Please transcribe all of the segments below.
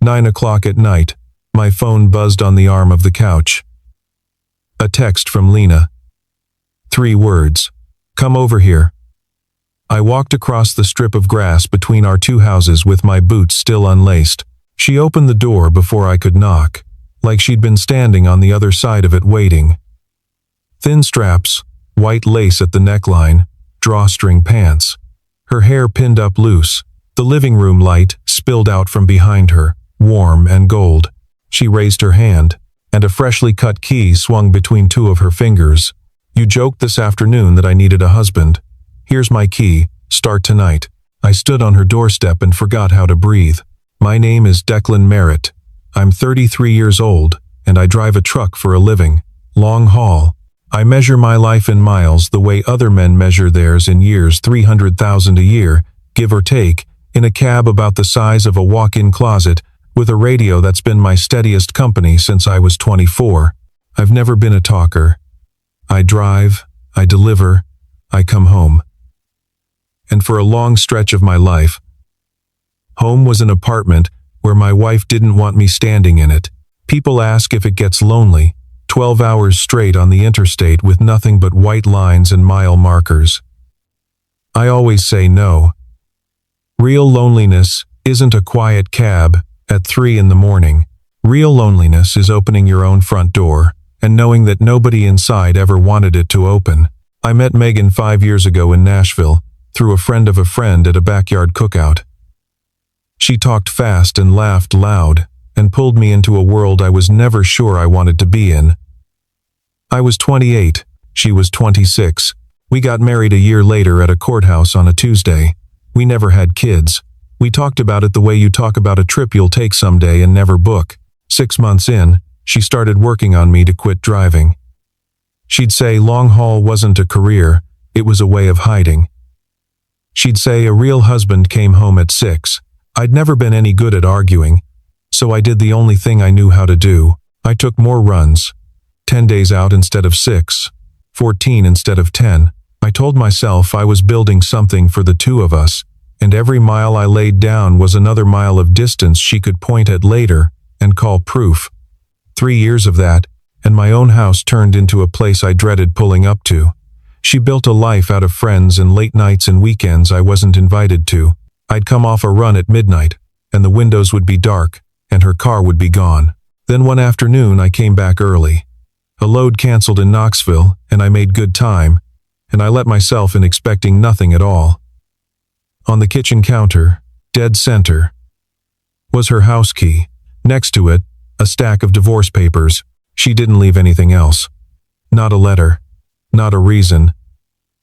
9 o'clock at night, my phone buzzed on the arm of the couch. A text from Lena. 3 words. Come over here. I walked across the strip of grass between our 2 houses with my boots still unlaced. She opened the door before I could knock, like she'd been standing on the other side of it waiting. Thin straps, white lace at the neckline, drawstring pants. Her hair pinned up loose. The living room light spilled out from behind her, warm and gold. She raised her hand, and a freshly cut key swung between 2 of her fingers. You joked this afternoon that I needed a husband. Here's my key. Start tonight. I stood on her doorstep and forgot how to breathe. My name is Declan Merritt. I'm 33 years old, and I drive a truck for a living. Long haul. I measure my life in miles the way other men measure theirs in years, 300,000 a year, give or take, in a cab about the size of a walk-in closet, with a radio that's been my steadiest company since I was 24. I've never been a talker. I drive, I deliver, I come home. And for a long stretch of my life, home was an apartment where my wife didn't want me standing in it. People ask if it gets lonely. 12 hours straight on the interstate with nothing but white lines and mile markers. I always say no. Real loneliness isn't a quiet cab at 3 in the morning. Real loneliness is opening your own front door and knowing that nobody inside ever wanted it to open. I met Megan 5 years ago in Nashville, through a friend of a friend at a backyard cookout. She talked fast and laughed loud, and pulled me into a world I was never sure I wanted to be in. I was 28, she was 26. We got married a year later at a courthouse on a Tuesday. We never had kids. We talked about it the way you talk about a trip you'll take someday and never book. 6 months in, she started working on me to quit driving. She'd say long haul wasn't a career, it was a way of hiding. She'd say a real husband came home at 6. I'd never been any good at arguing, so I did the only thing I knew how to do. I took more runs. 10 days out instead of 6. 14 instead of 10. I told myself I was building something for the 2 of us, and every mile I laid down was another mile of distance she could point at later and call proof. 3 years of that, and my own house turned into a place I dreaded pulling up to. She built a life out of friends and late nights and weekends I wasn't invited to. I'd come off a run at midnight, and the windows would be dark, and her car would be gone. Then one afternoon I came back early. A load canceled in Knoxville, and I made good time, and I let myself in expecting nothing at all. On the kitchen counter, dead center, was her house key. Next to it, a stack of divorce papers. She didn't leave anything else. Not a letter. Not a reason.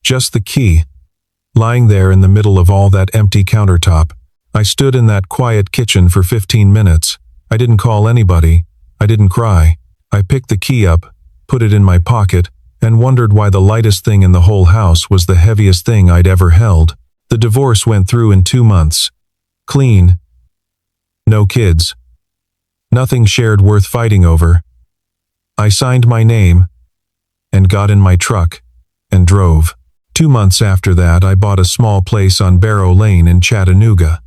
Just the key. Lying there in the middle of all that empty countertop. I stood in that quiet kitchen for 15 minutes. I didn't call anybody. I didn't cry. I picked the key up, put it in my pocket, and wondered why the lightest thing in the whole house was the heaviest thing I'd ever held. The divorce went through in 2 months. Clean. No kids. Nothing shared worth fighting over. I signed my name, and got in my truck, and drove. 2 months after that, I bought a small place on Barrow Lane in Chattanooga.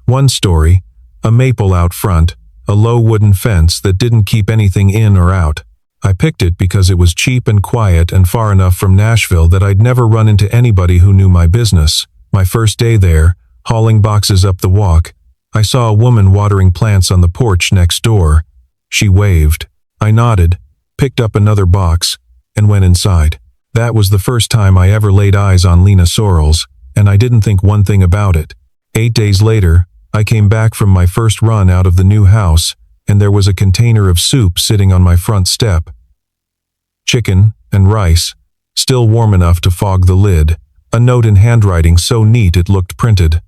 1 story, a maple out front, a low wooden fence that didn't keep anything in or out. I picked it because it was cheap and quiet and far enough from Nashville that I'd never run into anybody who knew my business. My first day there, hauling boxes up the walk, I saw a woman watering plants on the porch next door. She waved. I nodded, picked up another box, and went inside. That was the first time I ever laid eyes on Lena Sorrells, and I didn't think one thing about it. 8 days later, I came back from my first run out of the new house, and there was a container of soup sitting on my front step. Chicken and rice, still warm enough to fog the lid. A note in handwriting so neat it looked printed.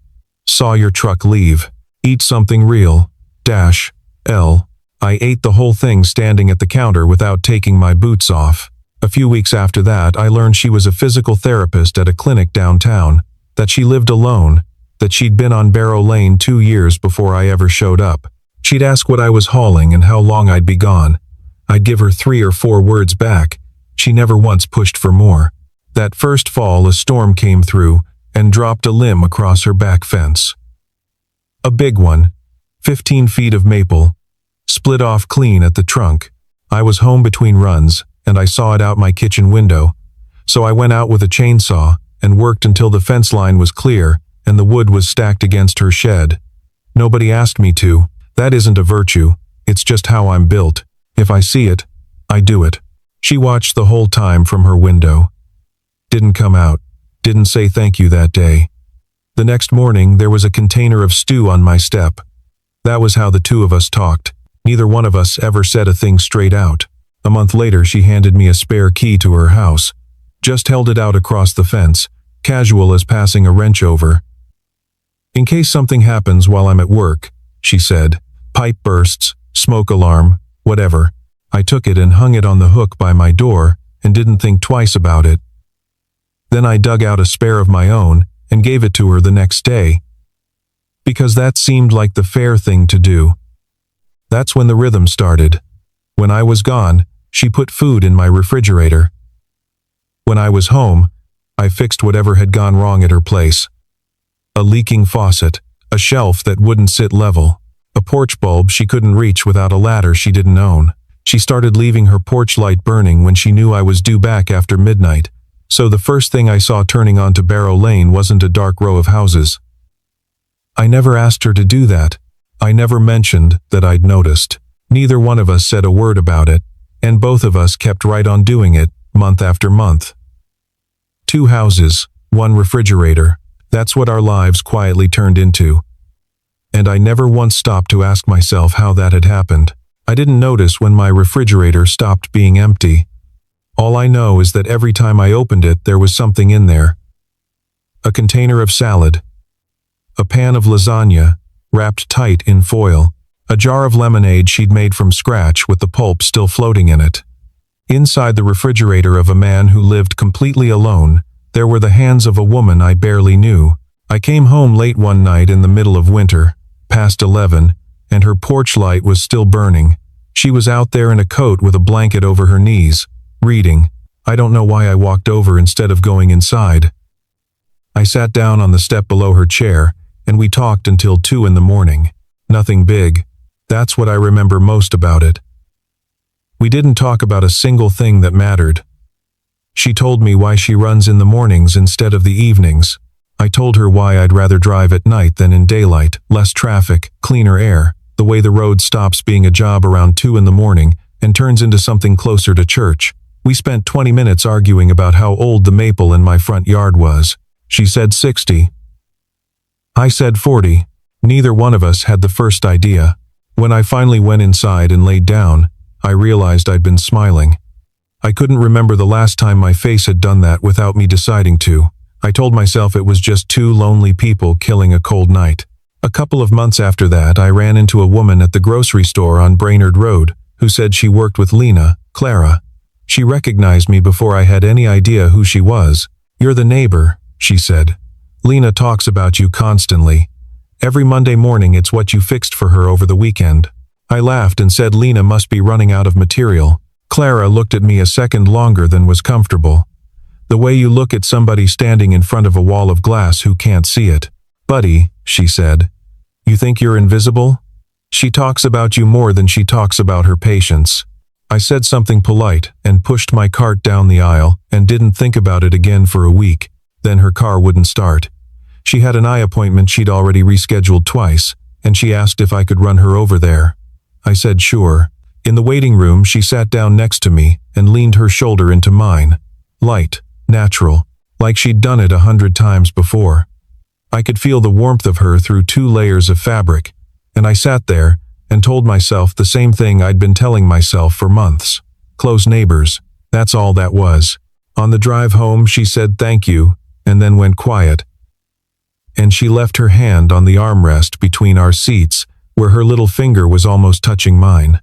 Saw your truck leave. Eat something real. L. I ate the whole thing standing at the counter without taking my boots off. A few weeks after that, I learned she was a physical therapist at a clinic downtown, that she lived alone, that she'd been on Barrow Lane 2 years before I ever showed up. She'd ask what I was hauling and how long I'd be gone. I'd give her 3 or 4 words back. She never once pushed for more. That first fall, a storm came through and dropped a limb across her back fence. A big one, 15 feet of maple, split off clean at the trunk. I was home between runs, and I saw it out my kitchen window. So I went out with a chainsaw and worked until the fence line was clear and the wood was stacked against her shed. Nobody asked me to. That isn't a virtue. It's just how I'm built. If I see it, I do it. She watched the whole time from her window. Didn't come out. Didn't say thank you that day. The next morning, there was a container of stew on my step. That was how the two of us talked. Neither one of us ever said a thing straight out. A month later, she handed me a spare key to her house. Just held it out across the fence, casual as passing a wrench over. In case something happens while I'm at work, she said. Pipe bursts, smoke alarm, whatever. I took it and hung it on the hook by my door and didn't think twice about it. Then I dug out a spare of my own and gave it to her the next day. Because that seemed like the fair thing to do. That's when the rhythm started. When I was gone, she put food in my refrigerator. When I was home, I fixed whatever had gone wrong at her place. A leaking faucet, a shelf that wouldn't sit level, a porch bulb she couldn't reach without a ladder she didn't own. She started leaving her porch light burning when she knew I was due back after midnight, so the first thing I saw turning onto Barrow Lane wasn't a dark row of houses. I never asked her to do that. I never mentioned that I'd noticed. Neither one of us said a word about it, and both of us kept right on doing it, month after month. 2 houses, 1 refrigerator. That's what our lives quietly turned into. And I never once stopped to ask myself how that had happened. I didn't notice when my refrigerator stopped being empty. All I know is that every time I opened it, there was something in there. A container of salad. A pan of lasagna, wrapped tight in foil. A jar of lemonade she'd made from scratch with the pulp still floating in it. Inside the refrigerator of a man who lived completely alone, there were the hands of a woman I barely knew. I came home late one night in the middle of winter, past 11, and her porch light was still burning. She was out there in a coat with a blanket over her knees, reading. I don't know why I walked over instead of going inside. I sat down on the step below her chair, and we talked until 2 in the morning. Nothing big. That's what I remember most about it. We didn't talk about a single thing that mattered. She told me why she runs in the mornings instead of the evenings. I told her why I'd rather drive at night than in daylight, less traffic, cleaner air, the way the road stops being a job around 2 in the morning and turns into something closer to church. We spent 20 minutes arguing about how old the maple in my front yard was. She said 60. I said 40. Neither one of us had the first idea. When I finally went inside and laid down, I realized I'd been smiling. I couldn't remember the last time my face had done that without me deciding to. I told myself it was just 2 lonely people killing a cold night. A couple of months after that, I ran into a woman at the grocery store on Brainerd Road who said she worked with Lena, Clara. She recognized me before I had any idea who she was. "You're the neighbor," she said. "Lena talks about you constantly. Every Monday morning it's what you fixed for her over the weekend." I laughed and said Lena must be running out of material. Clara looked at me a second longer than was comfortable. The way you look at somebody standing in front of a wall of glass who can't see it. "Buddy," she said, "you think you're invisible? She talks about you more than she talks about her patients." I said something polite and pushed my cart down the aisle and didn't think about it again for a week. Then her car wouldn't start. She had an eye appointment she'd already rescheduled twice, and she asked if I could run her over there. I said sure. In the waiting room, she sat down next to me and leaned her shoulder into mine. Light, natural, like she'd done it 100 times before. I could feel the warmth of her through 2 layers of fabric, and I sat there and told myself the same thing I'd been telling myself for months. Close neighbors, that's all that was. On the drive home, she said thank you, and then went quiet. And she left her hand on the armrest between our seats, where her little finger was almost touching mine.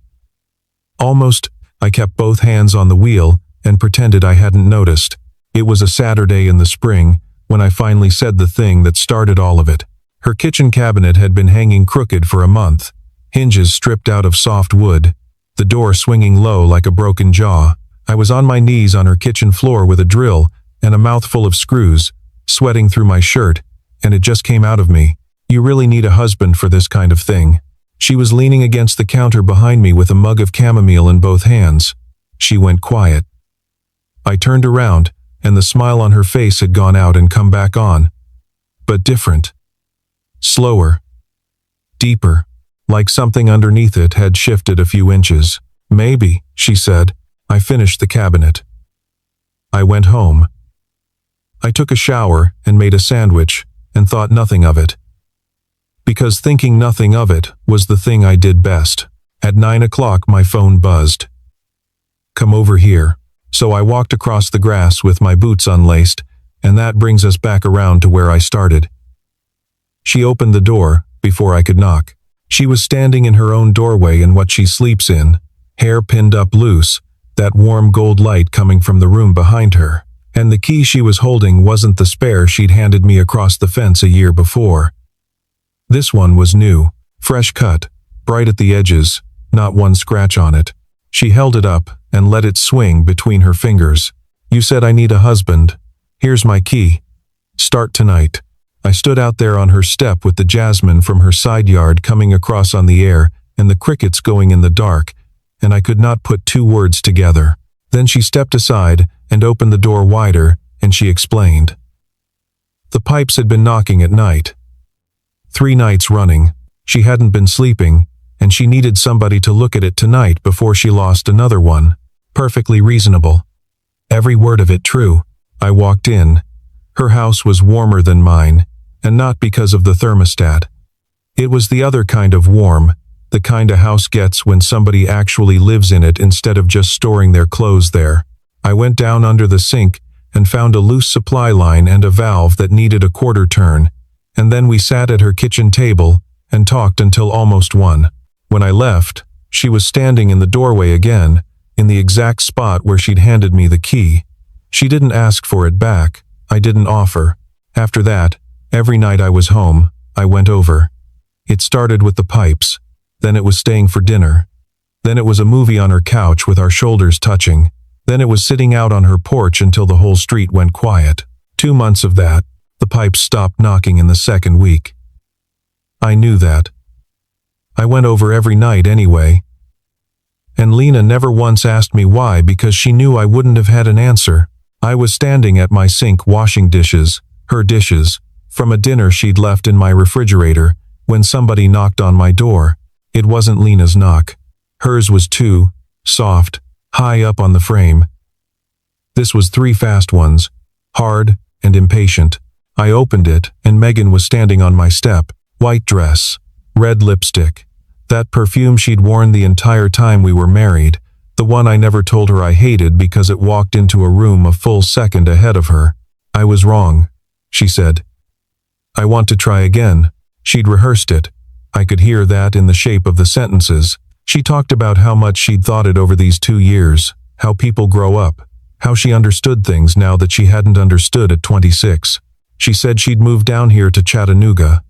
Almost, I kept both hands on the wheel and pretended I hadn't noticed. It was a Saturday in the spring when I finally said the thing that started all of it. Her kitchen cabinet had been hanging crooked for a month, hinges stripped out of soft wood, the door swinging low like a broken jaw. I was on my knees on her kitchen floor with a drill and a mouthful of screws, sweating through my shirt, and it just came out of me. "You really need a husband for this kind of thing." She was leaning against the counter behind me with a mug of chamomile in both hands. She went quiet. I turned around, and the smile on her face had gone out and come back on. But different. Slower. Deeper. Like something underneath it had shifted a few inches. Maybe, she said. I finished the cabinet. I went home. I took a shower and made a sandwich and thought nothing of it. Because thinking nothing of it was the thing I did best. At 9 o'clock my phone buzzed. Come over here. So I walked across the grass with my boots unlaced, and that brings us back around to where I started. She opened the door before I could knock. She was standing in her own doorway in what she sleeps in, hair pinned up loose, that warm gold light coming from the room behind her. And the key she was holding wasn't the spare she'd handed me across the fence a year before. This one was new, fresh cut, bright at the edges, not one scratch on it. She held it up and let it swing between her fingers. You said I need a husband. Here's my key. Start tonight. I stood out there on her step with the jasmine from her side yard coming across on the air and the crickets going in the dark, and I could not put two words together. Then she stepped aside and opened the door wider, and she explained. The pipes had been knocking at night. 3 nights running. She hadn't been sleeping, and she needed somebody to look at it tonight before she lost another one. Perfectly reasonable. Every word of it true. I walked in. Her house was warmer than mine, and not because of the thermostat. It was the other kind of warm, the kind a house gets when somebody actually lives in it instead of just storing their clothes there. I went down under the sink and found a loose supply line and a valve that needed a quarter turn, and then we sat at her kitchen table and talked until almost 1. When I left, she was standing in the doorway again, in the exact spot where she'd handed me the key. She didn't ask for it back. I didn't offer. After that, every night I was home, I went over. It started with the pipes. Then it was staying for dinner. Then it was a movie on her couch with our shoulders touching. Then it was sitting out on her porch until the whole street went quiet. 2 months of that. The pipes stopped knocking in the second week. I knew that. I went over every night anyway. And Lena never once asked me why because she knew I wouldn't have had an answer. I was standing at my sink washing dishes, her dishes, from a dinner she'd left in my refrigerator, when somebody knocked on my door. It wasn't Lena's knock. Hers was too, soft, high up on the frame. This was 3 fast ones, hard and impatient. I opened it, and Megan was standing on my step, white dress, red lipstick, that perfume she'd worn the entire time we were married, the one I never told her I hated because it walked into a room a full second ahead of her. I was wrong, she said. I want to try again. She'd rehearsed it. I could hear that in the shape of the sentences. She talked about how much she'd thought it over these 2 years, how people grow up, how she understood things now that she hadn't understood at 26. She said she'd moved down here to Chattanooga.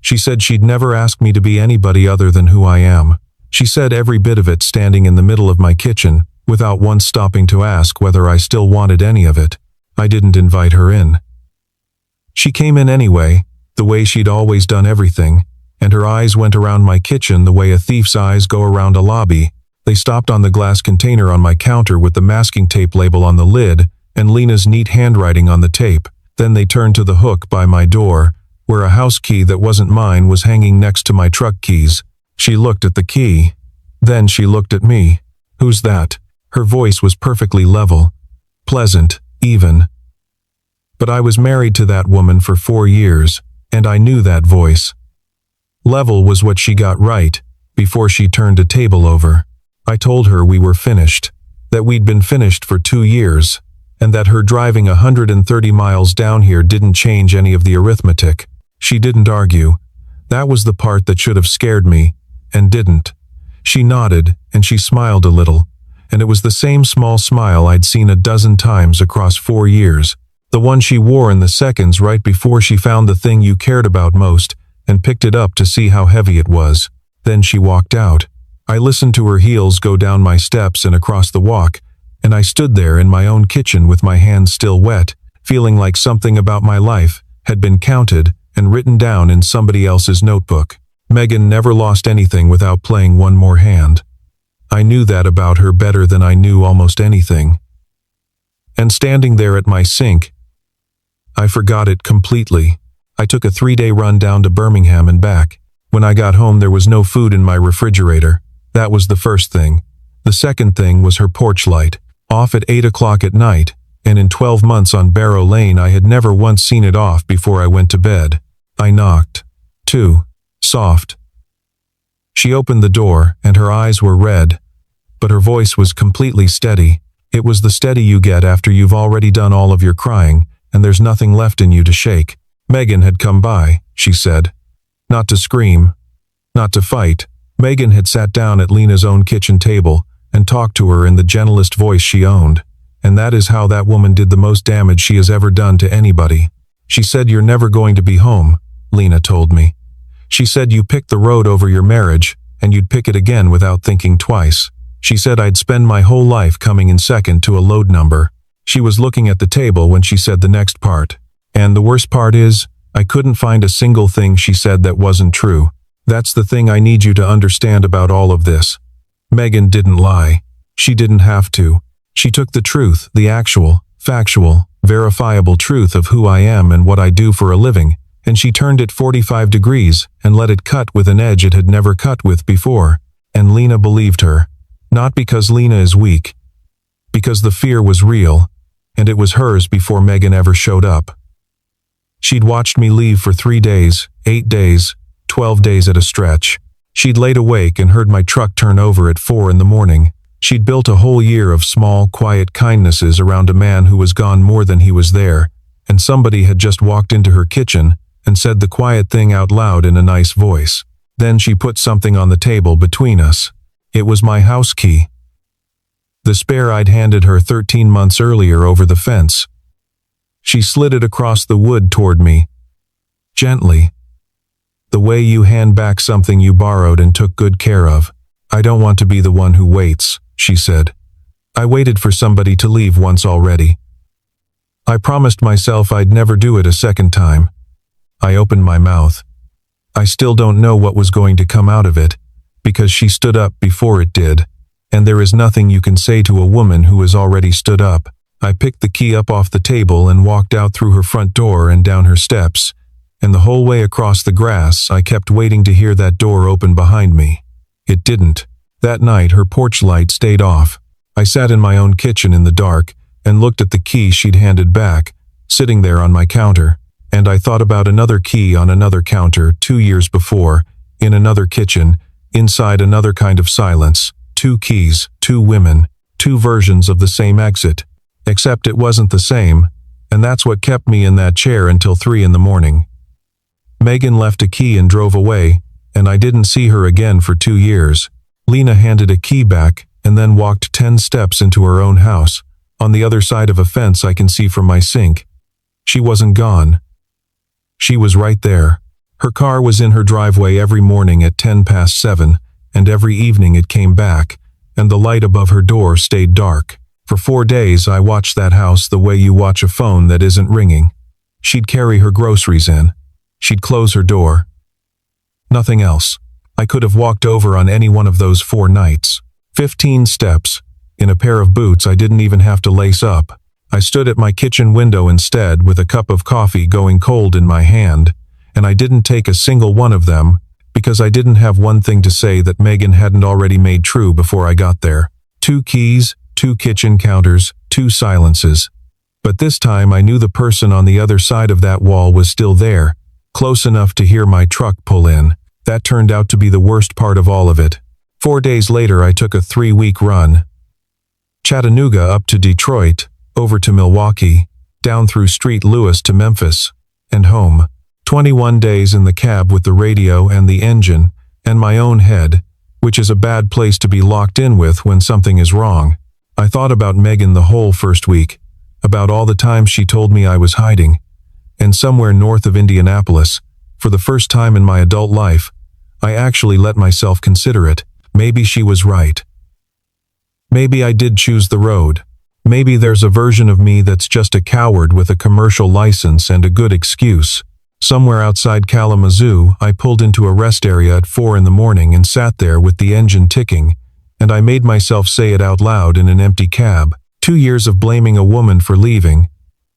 She said she'd never ask me to be anybody other than who I am. She said every bit of it standing in the middle of my kitchen, without once stopping to ask whether I still wanted any of it. I didn't invite her in. She came in anyway, the way she'd always done everything, and her eyes went around my kitchen the way a thief's eyes go around a lobby. They stopped on the glass container on my counter with the masking tape label on the lid and Lena's neat handwriting on the tape. Then they turned to the hook by my door, where a house key that wasn't mine was hanging next to my truck keys. She looked at the key. Then she looked at me. Who's that? Her voice was perfectly level, pleasant, even. But I was married to that woman for 4 years, and I knew that voice. Level was what she got right, before she turned a table over. I told her we were finished, that we'd been finished for 2 years, and that her driving 130 miles down here didn't change any of the arithmetic. She didn't argue. That was the part that should have scared me, and didn't. She nodded, and she smiled a little, and it was the same small smile I'd seen a dozen times across 4 years, the one she wore in the seconds right before she found the thing you cared about most and picked it up to see how heavy it was. Then she walked out. I listened to her heels go down my steps and across the walk, and I stood there in my own kitchen with my hands still wet, feeling like something about my life had been counted and written down in somebody else's notebook. Megan never lost anything without playing one more hand. I knew that about her better than I knew almost anything. And standing there at my sink, I forgot it completely. I took a 3-day run down to Birmingham and back. When I got home, there was no food in my refrigerator. That was the first thing. The second thing was her porch light, off at 8 o'clock at night, and in 12 months on Barrow Lane I had never once seen it off before I went to bed. I knocked. 2. Soft. She opened the door, and her eyes were red, but her voice was completely steady. It was the steady you get after you've already done all of your crying, and there's nothing left in you to shake. Megan had come by, she said. Not to scream, not to fight. Megan had sat down at Lena's own kitchen table and talked to her in the gentlest voice she owned, and that is how that woman did the most damage she has ever done to anybody. She said, "You're never going to be home," Lena told me. She said you picked the road over your marriage, and you'd pick it again without thinking twice. She said I'd spend my whole life coming in second to a load number. She was looking at the table when she said the next part. And the worst part is, I couldn't find a single thing she said that wasn't true. That's the thing I need you to understand about all of this. Megan didn't lie. She didn't have to. She took the truth, the actual, factual, verifiable truth of who I am and what I do for a living, and she turned it 45 degrees and let it cut with an edge it had never cut with before. And Lena believed her. Not because Lena is weak. Because the fear was real, and it was hers before Megan ever showed up. She'd watched me leave for 3 days, 8 days, 12 days at a stretch. She'd laid awake and heard my truck turn over at 4 in the morning. She'd built a whole year of small, quiet kindnesses around a man who was gone more than he was there, and somebody had just walked into her kitchen and said the quiet thing out loud in a nice voice. Then she put something on the table between us. It was my house key. The spare I'd handed her 13 months earlier over the fence. She slid it across the wood toward me. Gently. The way you hand back something you borrowed and took good care of. "I don't want to be the one who waits," she said. "I waited for somebody to leave once already. I promised myself I'd never do it a second time." I opened my mouth. I still don't know what was going to come out of it, because she stood up before it did, and there is nothing you can say to a woman who has already stood up. I picked the key up off the table and walked out through her front door and down her steps, and the whole way across the grass I kept waiting to hear that door open behind me. It didn't. That night her porch light stayed off. I sat in my own kitchen in the dark and looked at the key she'd handed back, sitting there on my counter, and I thought about another key on another counter 2 years before, in another kitchen, inside another kind of silence. 2 keys, 2 women, 2 versions of the same exit. Except it wasn't the same, and that's what kept me in that chair until 3 in the morning. Megan left a key and drove away, and I didn't see her again for 2 years. Lena handed a key back and then walked 10 steps into her own house, on the other side of a fence I can see from my sink. She wasn't gone. She was right there. Her car was in her driveway every morning at 7:10, and every evening it came back, and the light above her door stayed dark. For 4 days I watched that house the way you watch a phone that isn't ringing. She'd carry her groceries in. She'd close her door. Nothing else. I could have walked over on any one of those 4 nights. 15 steps. In a pair of boots I didn't even have to lace up. I stood at my kitchen window instead with a cup of coffee going cold in my hand, and I didn't take a single one of them because I didn't have one thing to say that Megan hadn't already made true before I got there. 2 keys, 2 kitchen counters, 2 silences. But this time I knew the person on the other side of that wall was still there, close enough to hear my truck pull in. That turned out to be the worst part of all of it. 4 days later I took a 3-week run. Chattanooga up to Detroit, over to Milwaukee, down through St. Louis to Memphis, and home. 21 days in the cab with the radio and the engine, and my own head, which is a bad place to be locked in with when something is wrong. I thought about Megan the whole first week, about all the times she told me I was hiding, and somewhere north of Indianapolis, for the first time in my adult life, I actually let myself consider it. Maybe she was right. Maybe I did choose the road. Maybe there's a version of me that's just a coward with a commercial license and a good excuse. Somewhere outside Kalamazoo, I pulled into a rest area at 4 in the morning and sat there with the engine ticking, and I made myself say it out loud in an empty cab. 2 years of blaming a woman for leaving,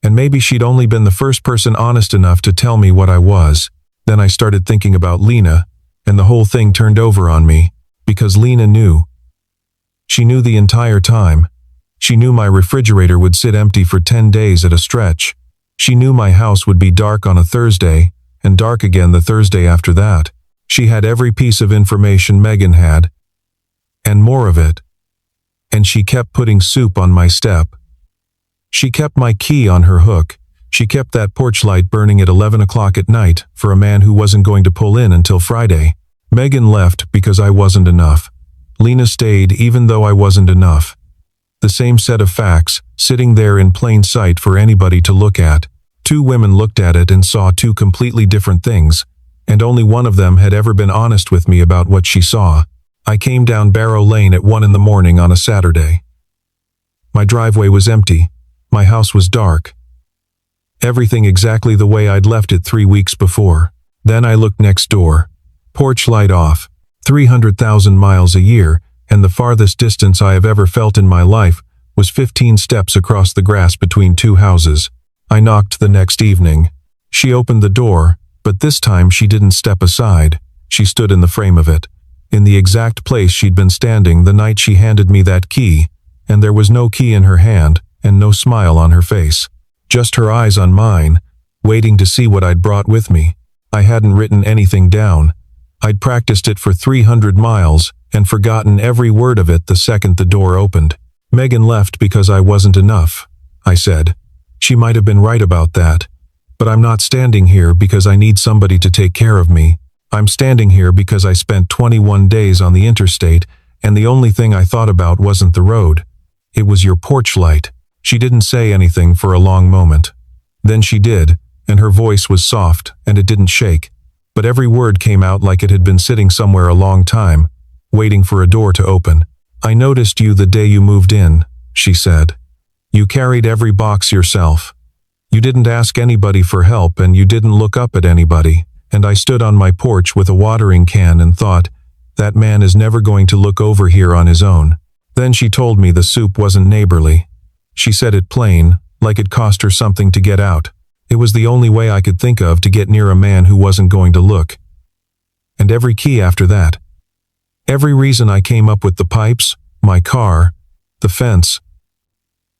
and maybe she'd only been the first person honest enough to tell me what I was. Then I started thinking about Lena, and the whole thing turned over on me, because Lena knew. She knew the entire time. She knew my refrigerator would sit empty for 10 days at a stretch. She knew my house would be dark on a Thursday, and dark again the Thursday after that. She had every piece of information Megan had, and more of it. And she kept putting soup on my step. She kept my key on her hook. She kept that porch light burning at 11 o'clock at night for a man who wasn't going to pull in until Friday. Megan left because I wasn't enough. Lena stayed even though I wasn't enough. The same set of facts, sitting there in plain sight for anybody to look at. 2 women looked at it and saw 2 completely different things, and only one of them had ever been honest with me about what she saw. I came down Barrow Lane at 1 in the morning on a Saturday. My driveway was empty. My house was dark. Everything exactly the way I'd left it 3 weeks before. Then I looked next door. Porch light off. 300,000 miles a year, and the farthest distance I have ever felt in my life was 15 steps across the grass between 2 houses. I knocked the next evening. She opened the door, but this time she didn't step aside. She stood in the frame of it, in the exact place she'd been standing the night she handed me that key, and there was no key in her hand and no smile on her face. Just her eyes on mine, waiting to see what I'd brought with me. I hadn't written anything down. I'd practiced it for 300 miles and forgotten every word of it the second the door opened. Megan left because I wasn't enough, I said. She might have been right about that, but I'm not standing here because I need somebody to take care of me. I'm standing here because I spent 21 days on the interstate, and the only thing I thought about wasn't the road. It was your porch light. She didn't say anything for a long moment. Then she did, and her voice was soft, and it didn't shake. But every word came out like it had been sitting somewhere a long time, waiting for a door to open. I noticed you the day you moved in, she said. You carried every box yourself. You didn't ask anybody for help, and you didn't look up at anybody. And I stood on my porch with a watering can and thought, that man is never going to look over here on his own. Then she told me the soup wasn't neighborly. She said it plain, like it cost her something to get out. It was the only way I could think of to get near a man who wasn't going to look. And every key after that. Every reason I came up with the pipes, my car, the fence.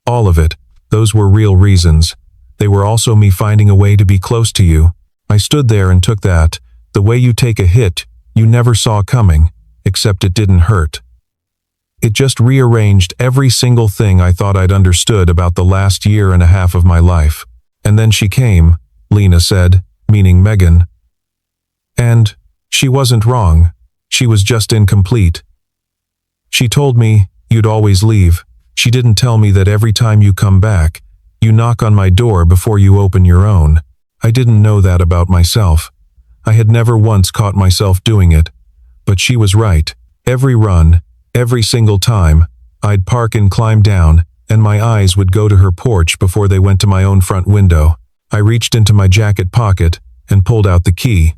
All of it, those were real reasons. They were also me finding a way to be close to you. I stood there and took that, the way you take a hit you never saw coming, except it didn't hurt. It just rearranged every single thing I thought I'd understood about the last year and a half of my life. And then she came, Lena said, meaning Megan. And she wasn't wrong. She was just incomplete. She told me you'd always leave. She didn't tell me that every time you come back, you knock on my door before you open your own. I didn't know that about myself. I had never once caught myself doing it. But she was right. Every run, every single time, I'd park and climb down, and my eyes would go to her porch before they went to my own front window. I reached into my jacket pocket and pulled out the key.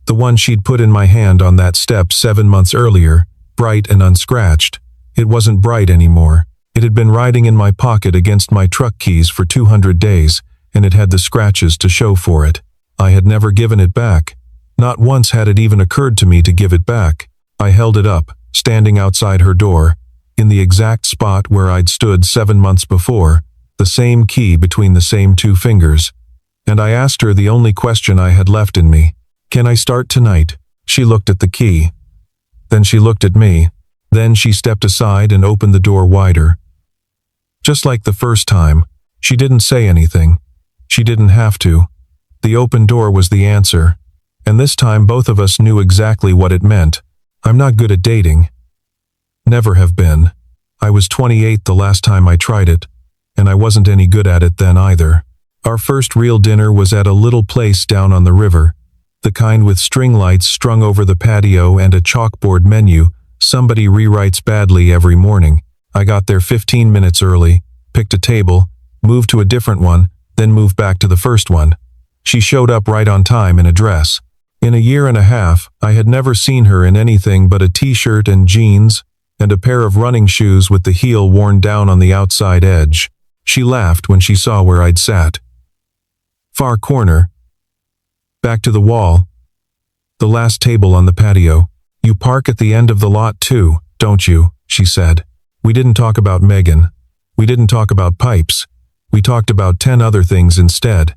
The one she'd put in my hand on that step 7 months earlier, bright and unscratched. It wasn't bright anymore. It had been riding in my pocket against my truck keys for 200 days, and it had the scratches to show for it. I had never given it back. Not once had it even occurred to me to give it back. I held it up, standing outside her door, in the exact spot where I'd stood 7 months before, the same key between the same 2 fingers. And I asked her the only question I had left in me. Can I start tonight? She looked at the key. Then she looked at me. Then she stepped aside and opened the door wider. Just like the first time, she didn't say anything. She didn't have to. The open door was the answer. And this time both of us knew exactly what it meant. I'm not good at dating. Never have been. I was 28 the last time I tried it, and I wasn't any good at it then either. Our first real dinner was at a little place down on the river, the kind with string lights strung over the patio and a chalkboard menu somebody rewrites badly every morning. I got there 15 minutes early, picked a table, moved to a different one, then moved back to the first one. She showed up right on time in a dress. In a year and a half, I had never seen her in anything but a t-shirt and jeans, and a pair of running shoes with the heel worn down on the outside edge. She laughed when she saw where I'd sat. Far corner. Back to the wall. The last table on the patio. You park at the end of the lot too, don't you? She said. We didn't talk about Megan. We didn't talk about pipes. We talked about 10 other things instead.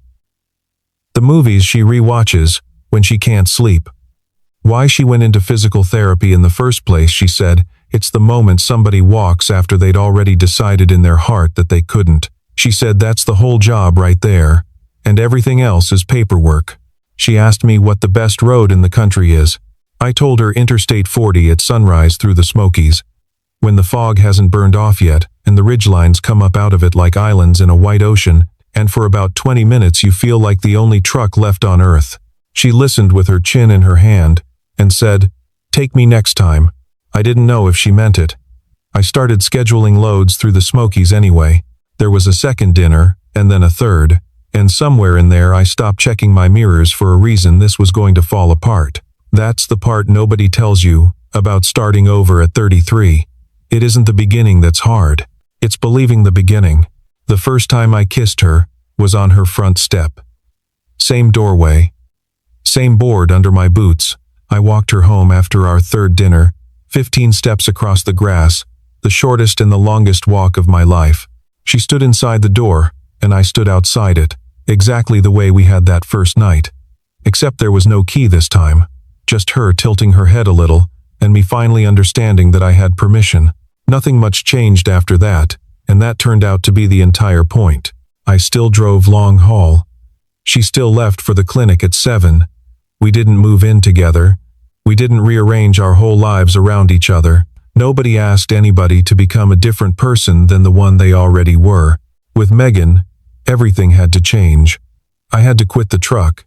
The movies she rewatches when she can't sleep. Why she went into physical therapy in the first place, she said, it's the moment somebody walks after they'd already decided in their heart that they couldn't. She said that's the whole job right there, and everything else is paperwork. She asked me what the best road in the country is. I told her Interstate 40 at sunrise through the Smokies, when the fog hasn't burned off yet and the ridgelines come up out of it like islands in a white ocean, and for about 20 minutes you feel like the only truck left on Earth. She listened with her chin in her hand and said, "Take me next time." I didn't know if she meant it. I started scheduling loads through the Smokies anyway. There was a second dinner, and then a third, and somewhere in there I stopped checking my mirrors for a reason this was going to fall apart. That's the part nobody tells you about starting over at 33. It isn't the beginning that's hard. It's believing the beginning. The first time I kissed her was on her front step. Same doorway. Same board under my boots. I walked her home after our third dinner, 15 steps across the grass, the shortest and the longest walk of my life. She stood inside the door, and I stood outside it, exactly the way we had that first night. Except there was no key this time, just her tilting her head a little, and me finally understanding that I had permission. Nothing much changed after that, and that turned out to be the entire point. I still drove long haul. She still left for the clinic at 7. We didn't move in together. We didn't rearrange our whole lives around each other. Nobody asked anybody to become a different person than the one they already were. With Megan, everything had to change. I had to quit the truck.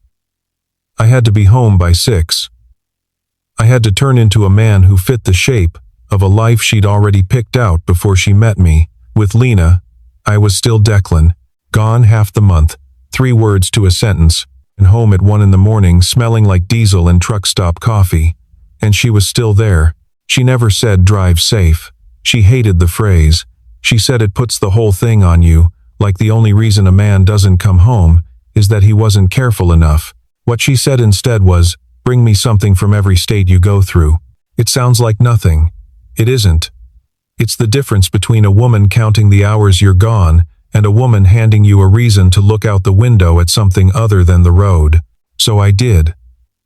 I had to be home by 6. I had to turn into a man who fit the shape of a life she'd already picked out before she met me. With Lena, I was still Declan, gone half the month, 3 words to a sentence, and home at 1 in the morning smelling like diesel and truck stop coffee. And she was still there. She never said drive safe. She hated the phrase. She said it puts the whole thing on you, like the only reason a man doesn't come home is that he wasn't careful enough. What she said instead was, bring me something from every state you go through. It sounds like nothing. It isn't. It's the difference between a woman counting the hours you're gone and a woman handing you a reason to look out the window at something other than the road. So I did.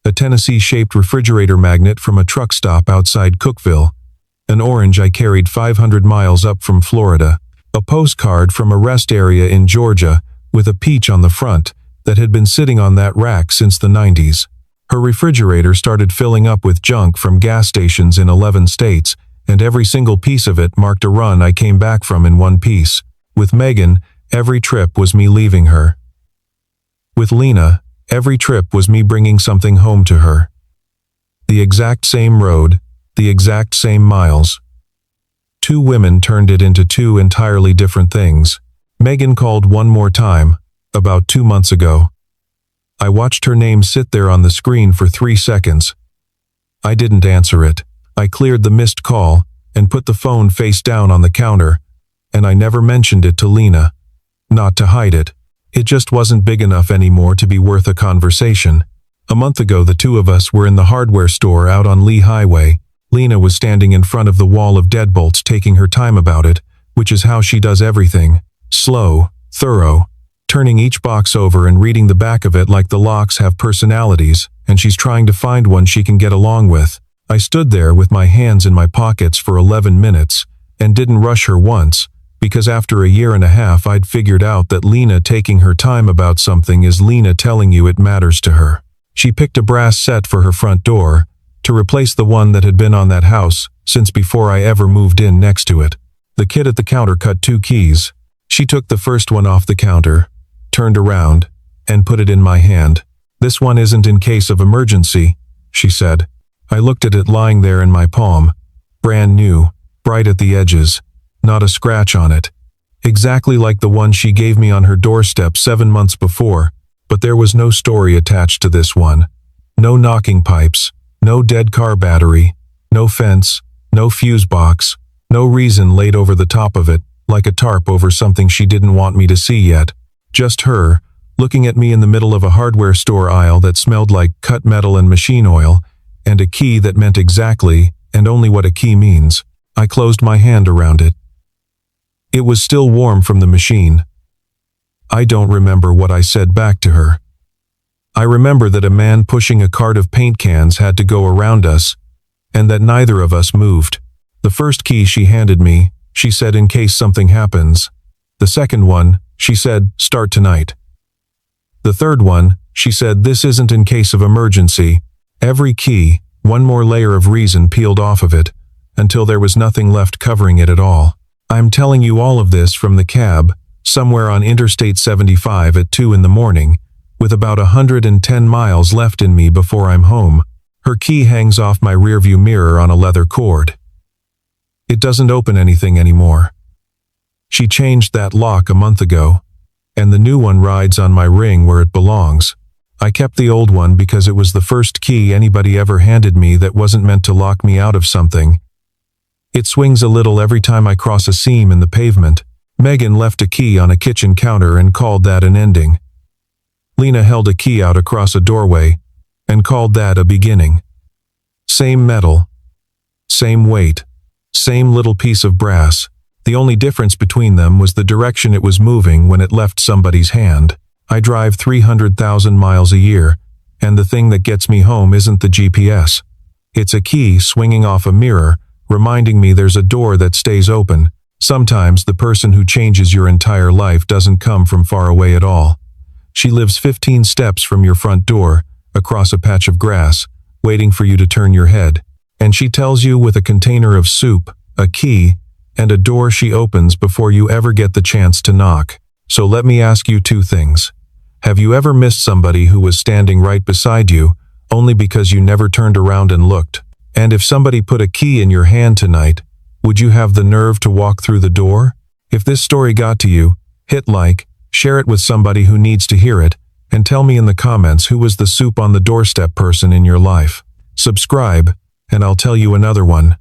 A Tennessee-shaped refrigerator magnet from a truck stop outside Cookeville. An orange I carried 500 miles up from Florida. A postcard from a rest area in Georgia with a peach on the front that had been sitting on that rack since the 90s. Her refrigerator started filling up with junk from gas stations in 11 states, and every single piece of it marked a run I came back from in one piece. With Megan, every trip was me leaving her. With Lena, every trip was me bringing something home to her. The exact same road, the exact same miles. 2 women turned it into 2 entirely different things. Megan called one more time, about 2 months ago. I watched her name sit there on the screen for 3 seconds. I didn't answer it. I cleared the missed call and put the phone face down on the counter, and I never mentioned it to Lena. Not to hide it. It just wasn't big enough anymore to be worth a conversation. A month ago the 2 of us were in the hardware store out on Lee Highway. Lena was standing in front of the wall of deadbolts taking her time about it, which is how she does everything. Slow, thorough, turning each box over and reading the back of it like the locks have personalities, and she's trying to find one she can get along with. I stood there with my hands in my pockets for 11 minutes, and didn't rush her once, because after a year and a half I'd figured out that Lena taking her time about something is Lena telling you it matters to her. She picked a brass set for her front door, to replace the one that had been on that house since before I ever moved in next to it. The kid at the counter cut 2 keys. She took the first one off the counter, turned around, and put it in my hand. "This one isn't in case of emergency," she said. I looked at it lying there in my palm, brand new, bright at the edges, not a scratch on it. Exactly like the one she gave me on her doorstep 7 months before. But there was no story attached to this one. No knocking pipes, no dead car battery, no fence, no fuse box, no reason laid over the top of it, like a tarp over something she didn't want me to see yet. Just her, looking at me in the middle of a hardware store aisle that smelled like cut metal and machine oil, and a key that meant exactly and only what a key means. I closed my hand around it. It was still warm from the machine. I don't remember what I said back to her. I remember that a man pushing a cart of paint cans had to go around us, and that neither of us moved. The first key she handed me, she said in case something happens. The second one, she said, start tonight. The third one, she said, this isn't in case of emergency. Every key, one more layer of reason peeled off of it, until there was nothing left covering it at all. I'm telling you all of this from the cab, somewhere on Interstate 75 at 2 in the morning, with about 110 miles left in me before I'm home. Her key hangs off my rearview mirror on a leather cord. It doesn't open anything anymore. She changed that lock a month ago, and the new one rides on my ring where it belongs. I kept the old one because it was the first key anybody ever handed me that wasn't meant to lock me out of something. It swings a little every time I cross a seam in the pavement. Megan left a key on a kitchen counter and called that an ending. Lena held a key out across a doorway and called that a beginning. Same metal, same weight, same little piece of brass. The only difference between them was the direction it was moving when it left somebody's hand. I drive 300,000 miles a year, and the thing that gets me home isn't the GPS. It's a key swinging off a mirror, reminding me there's a door that stays open. Sometimes the person who changes your entire life doesn't come from far away at all. She lives 15 steps from your front door, across a patch of grass, waiting for you to turn your head. And she tells you with a container of soup, a key, and a door she opens before you ever get the chance to knock. So let me ask you two things. Have you ever missed somebody who was standing right beside you, only because you never turned around and looked? And if somebody put a key in your hand tonight, would you have the nerve to walk through the door? If this story got to you, hit like, share it with somebody who needs to hear it, and tell me in the comments who was the soup on the doorstep person in your life. Subscribe, and I'll tell you another one.